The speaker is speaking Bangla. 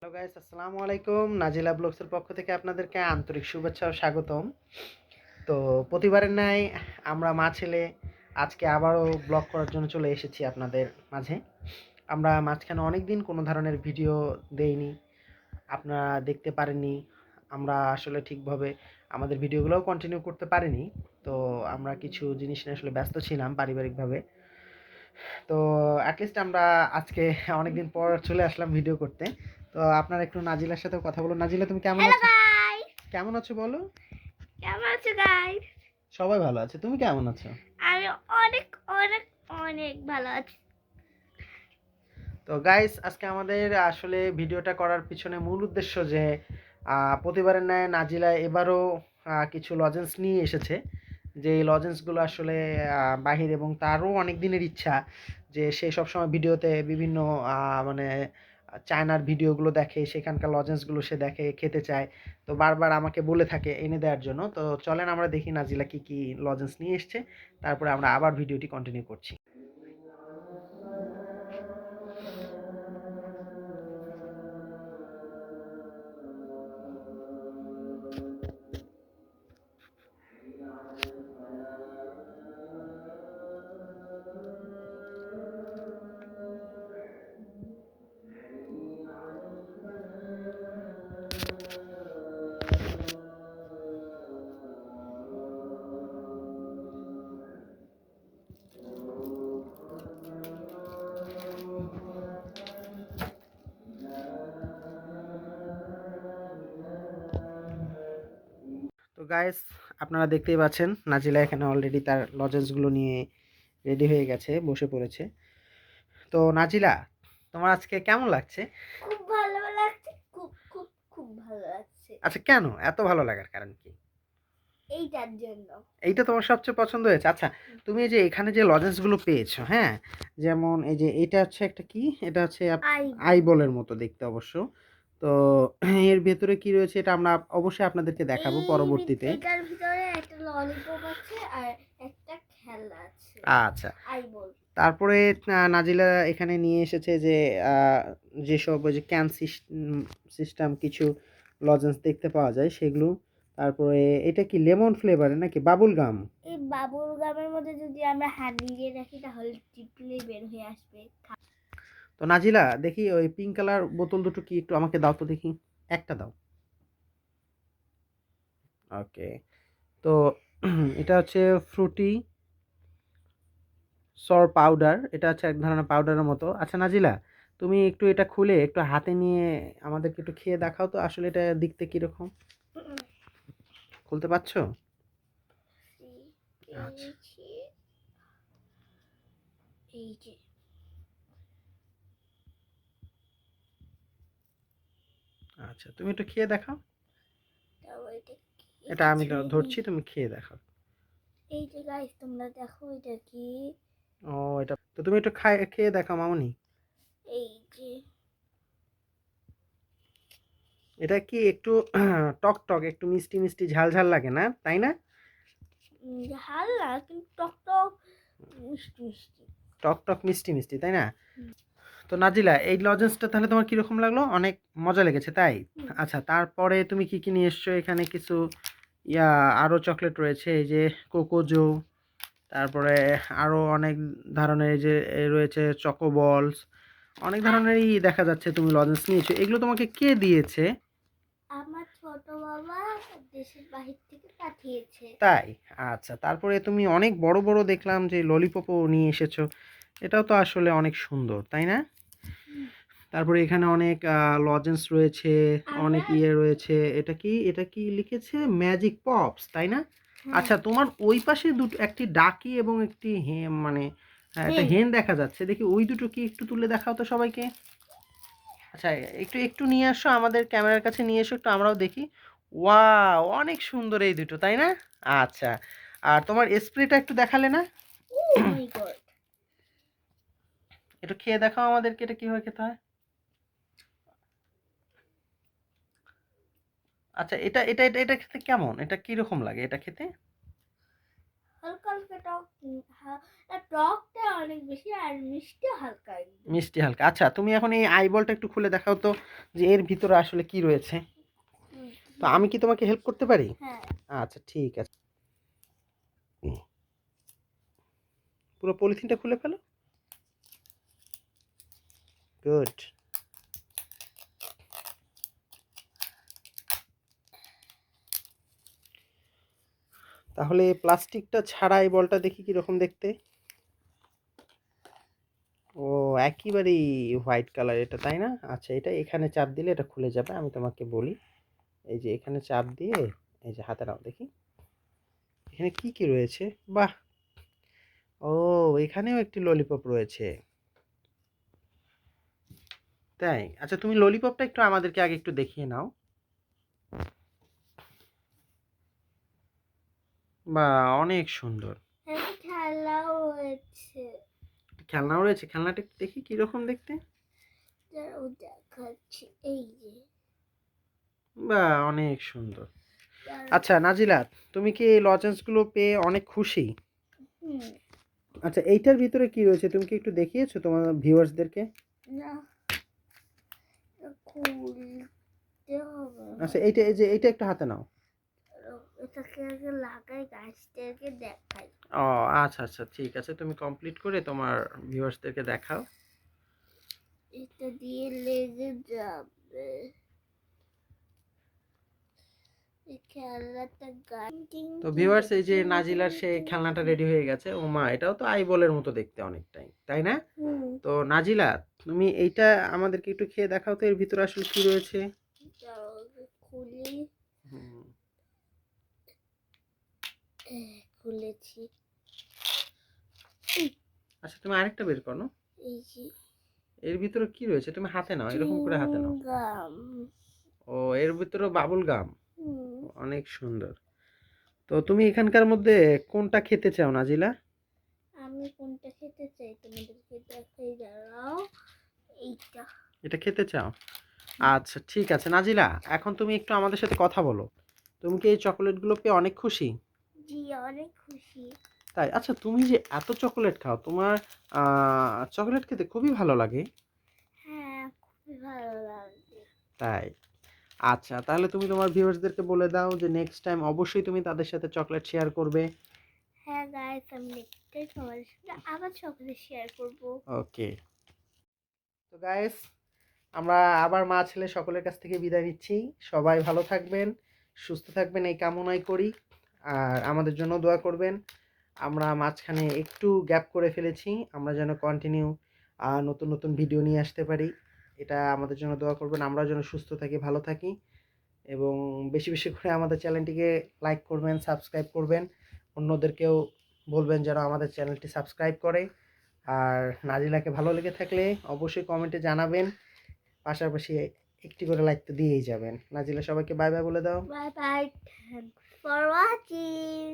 হ্যালো গাইস, আসসালামু আলাইকুম। নাজিলা ব্লগসের পক্ষ থেকে আপনাদেরকে আন্তরিক শুভেচ্ছা ও স্বাগতম। তো প্রতিবারের ন্যায় আমরা মা ছেলে আজকে আবারও ব্লগ করার জন্য চলে এসেছি আপনাদের মাঝে। আমরা মাঝখানে অনেক দিন কোনো ধরনের ভিডিও দেইনি, আপনারা দেখতে পারেননি। আমরা আসলে ঠিকভাবে আমাদের ভিডিওগুলোও কন্টিনিউ করতে পারিনি। তো আমরা কিছু জিনিস নিয়ে আসলে ব্যস্ত ছিলাম পারিবারিকভাবে। তো অ্যাটলিস্ট আমরা আজকে অনেকদিন পর চলে আসলাম ভিডিও করতে। তো আপনারা একটু নাজিলার সাথে কথা বলুন। নাজিলা, তুমি কেমন হ্যালো আছো? গাইস, কেমন আছো বলো? কেমন আছো গাইস? সবাই ভালো আছে, তুমি কেমন আছো? আমি অনেক অনেক অনেক ভালো আছি। তো গাইস, আজকে আমাদের আসলে ভিডিওটা করার পিছনে মূল উদ্দেশ্য যে প্রতিবারের ন্যায় নাজিলা এবারও কিছু লজেন্স নিয়ে এসেছে। যে এই লজেন্সগুলো আসলে বাহির, এবং তারও অনেক দিনের ইচ্ছা যে সে সবসময় ভিডিওতে বিভিন্ন মানে চায়নার ভিডিওগুলো দেখে, সেখানকার লজেন্সগুলো সে দেখে, খেতে চায়। তো বারবার আমাকে বলে থাকে এনে দেওয়ার জন্য। তো চলেন আমরা দেখি নাজিলা কি কি লজেন্স নিয়ে এসছে, তারপরে আমরা আবার ভিডিওটি কন্টিনিউ করছি। তো গাইস, আপনারা দেখতেই পাচ্ছেন নাজিলা এখানে অলরেডি তার লজেন্সগুলো নিয়ে রেডি হয়ে গেছে, বসে পড়েছে। তো নাজিলা, তোমার আজকে কেমন লাগছে? খুব ভালো লাগছে, খুব খুব খুব ভালো লাগছে। আচ্ছা, কেন এত ভালো লাগার কারণ কি? এইটার জন্য এইটা তোমার সবচেয়ে পছন্দ হয়েছে? আচ্ছা, তুমি এই যে এখানে যে লজেন্সগুলো পেয়েছো, হ্যাঁ, যেমন এই যে এটা হচ্ছে একটা কি, এটা হচ্ছে আই আইবলের মতো দেখতে অবশ্য। তো এর ভেতরে কি রয়েছে এটা আমরা অবশ্যই আপনাদেরকে দেখাবো পরবর্তীতে। এটার ভিতরে একটা ললিপপ আছে আর একটা খেলনা আছে। আচ্ছা, আই বল। তারপরে নাজিলা এখানে নিয়ে এসেছে যে আহ, যেসব ওই যে ক্যান সিস্টেম কিছু লজেন্স দেখতে পাওয়া যায় সেগুলো। তারপরে এটা কি লেমন ফ্লেভারের নাকি বাবুল গাম? এই বাবুল গামের মধ্যে যদি আমরা হাত দিয়ে রাখি তাহলে টিপলেই বের হয়ে আসবে। তো নাজিলা, দেখি ওই পিঙ্ক কালার বোতল দুটো কি একটু আমাকে দাও তো দেখি, একটা দাও। ওকে। তো এটা হচ্ছে ফ্রুটি সর পাউডার, এটা হচ্ছে এক ধরনের পাউডারের মতো। আচ্ছা নাজিলা, তুমি একটু এটা খুলে একটু হাতে নিয়ে আমাদেরকে একটু খেয়ে দেখাও তো আসলে এটা দেখতে কিরকম, খুলতে পারছো? আচ্ছা, এই যে আচ্ছা, তুমি একটু খেয়ে দেখাও। তাও এটা কি? এটা এটা আমি ছেড়ে দিই। ধরছি, তুমি খেয়ে দেখাও। এই যে গাইস, তোমরা দেখো এটা কি? ও, এটা তো তুমি একটু খেয়ে দেখাও মামুনি। এই যে এটা কি একটু টক টক, একটু মিষ্টি মিষ্টি ঝাল ঝাল লাগে না, তাই না? ঝাল না, কিন্তু টক টক মিষ্টি মিষ্টি। টক টক মিষ্টি মিষ্টি, তাই না? তো নাজিলা, এই লজেন্সটা তাহলে তোমার কিরকম লাগলো? অনেক মজা লেগেছে, তাই? আচ্ছা, তারপরে তুমি কি কি নিয়ে এসছো? এখানে কিছু ইয়া আরো চকলেট রয়েছে, এই যে কোকোজো, তারপরে আরো অনেক ধরনের এই যে রয়েছে চকো বলস, অনেক ধরনেরই দেখা যাচ্ছে তুমি লজেন্স নিয়েছো। এগুলো তোমাকে কে দিয়েছে? আমার ছোট বাবা দেশের বাহির থেকে পাঠিয়েছে। তাই? আচ্ছা, তারপরে তুমি অনেক বড় বড় দেখলাম যে ললিপপও নিয়ে এসেছো। এটাও তো আসলে অনেক সুন্দর, তাই না? তারপরে এখানে অনেক লজেন্স রয়েছে, অনেক আমরা ইয়ে রয়েছে। এটা কি লিখেছে? ম্যাজিক পপস, তাই না? হ্যাঁ আচ্ছা, তোমার ওই পাশে দুটো, একটি ডাকি এবং একটি মানে একটা হেন হেন দেখা যাচ্ছে। দেখি ওই দুটো কি একটু তুলে দেখাও তো সবাইকে। আচ্ছা, একটু একটু নিয়ে আসো, আমাদের ক্যামেরার কাছে নিয়ে এসো, একটু আমরাও দেখি। ওয়াও, অনেক সুন্দর এই দুটো, তাই না? আচ্ছা, আর তোমার স্প্রেটা একটু দেখালে না? ও মাই গড। একটু খেয়ে দেখাও আমাদেরকে, এটা কিভাবে খেতে হয়। আচ্ছা, এটা এটা এটা এটা খেতে কেমন? এটা কিরকম লাগে এটা খেতে? হালকা হালকা টক। টক টকটা অনেক বেশি আর মিষ্টি হালকা একদম। মিষ্টি হালকা। আচ্ছা তুমি এখন এই আই বলটা একটু খুলে দেখাও তো যে এর ভিতরে আসলে কি রয়েছে। তো আমি কি তোমাকে হেল্প করতে পারি? হ্যাঁ। আচ্ছা ঠিক আছে, পুরো পলিথিনটা খুলে ফেলো। গুড। তাহলে প্লাস্টিকটা ছাড়া এই বলটা দেখি কিরকম দেখতে। ও একেবারেই হোয়াইট কালার এটা, তাই না? আচ্ছা এটা এখানে চাপ দিলে এটা খুলে যাবে, আমি তোমাকে বলি। এই যে এখানে চাপ দিয়ে এই যে হাতে নাও দেখি এখানে কি কি রয়েছে। বাহ, ও এখানেও একটি ললিপপ রয়েছে, তাই? আচ্ছা তুমি ললিপপটা একটু আমাদেরকে আগে একটু দেখিয়ে নাও। বাহ, অনেক সুন্দর। একটা খেলাও হয়েছে। খেলনাও রয়েছে, খেলনাটা একটু দেখি কিরকম দেখতে। ও দেখাচ্ছি, এই যে। বাহ, অনেক সুন্দর। তার- আচ্ছা নাজিলা, তুমি কি এই লজেন্সগুলো পেয়ে অনেক খুশি? হুম, আচ্ছা এইটার ভিতরে কি রয়েছে তুমি কি একটু দেখিয়েছো তোমার ভিউয়ার্সদেরকে? না, এটা খুলতে হবে। আচ্ছা এইটা, এই যে এইটা একটু হাতে নাও। এটাকে আগে লাগাই, গাছটাকে দেখাই। ও আচ্ছা আচ্ছা ঠিক আছে, তুমি কমপ্লিট করে তোমার ভিউয়ার্সদেরকে দেখাও। এটা দিয়ে লেগে যাবে। এই খেলাটা তো ভিউয়ার্স এই যে নাজিলার সেই খেলনাটা রেডি হয়ে গেছে। ও মা, এটাও তো আই বলের মতো দেখতে অনেকটাই, তাই না? হুম, তো নাজিলা, তুমি এইটা আমাদেরকে একটু খেয়ে দেখাও তো এর ভিতরে আসলে কি রয়েছে। দাঁড়াও, খুলি। হুম, খুলেছি। আচ্ছা তুমি আরেকটা বের করো। এই যে এর ভিতরে কি রয়েছে তুমি হাতে নাও, এরকম করে হাতে নাও। চুইংগাম। ও এর ভিতরে বাবুল গাম, হুম, অনেক সুন্দর। তো তুমি এখানকার মধ্যে কোনটা খেতে চাও নাজিলা? আমি কোনটা খেতে চাই তোমাদেরকে দেখাই, দাঁড়াও। এইটা। এটা খেতে চাও? আচ্ছা ঠিক আছে নাজিলা, এখন তুমি একটু আমাদের সাথে কথা বলো। তুমি কি এই চকোলেটগুলো পেয়ে অনেক খুশি? জি, অনেক খুশি। তাই? আচ্ছা তুমি যে এত চকোলেট খাও, তোমার চকোলেট খেতে খুবই ভালো লাগে। হ্যাঁ, খুবই ভালো লাগে। তাই? আচ্ছা তাহলে তুমি তোমার ভিউয়ার্সদেরকে বলে দাও যে নেক্সট টাইম অবশ্যই তুমি তাদের সাথে চকলেট শেয়ার করবে। হ্যাঁ গাইস, আমি নেক্সট টাইম তোমাদের সাথে আবার চকলেট শেয়ার করব। ওকে। তো গাইস, আমরা আবার মা ছেলে সকলের কাছ থেকে বিদায় নিচ্ছি। সবাই ভালো থাকবেন, সুস্থ থাকবেন এই কামনাই করি। আর আমাদের জন্য দোয়া করবেন। আমরা মাঝখানে একটু গ্যাপ করে ফেলেছি, আমরা যেন কন্টিনিউ নতুন নতুন ভিডিও নিয়ে আসতে পারি। এটা আমাদের জন্য দোয়া করবেন, আমরা যেন সুস্থ থাকি, ভালো থাকি। এবং বেশি বেশি করে আমাদের চ্যানেলটিকে লাইক করবেন, সাবস্ক্রাইব করবেন। অন্যদেরকেও বলবেন যেন আমাদের চ্যানেলটি সাবস্ক্রাইব করে। আর নাজিলাকে ভালো লেগে থাকলে অবশ্যই কমেন্টে জানাবেন। পাশাপাশি একটি করে লাইক তো দিয়েই যাবেন। নাজিলা সবাইকে বাই বাই বলে দাও। Bye bye, thanks for watching.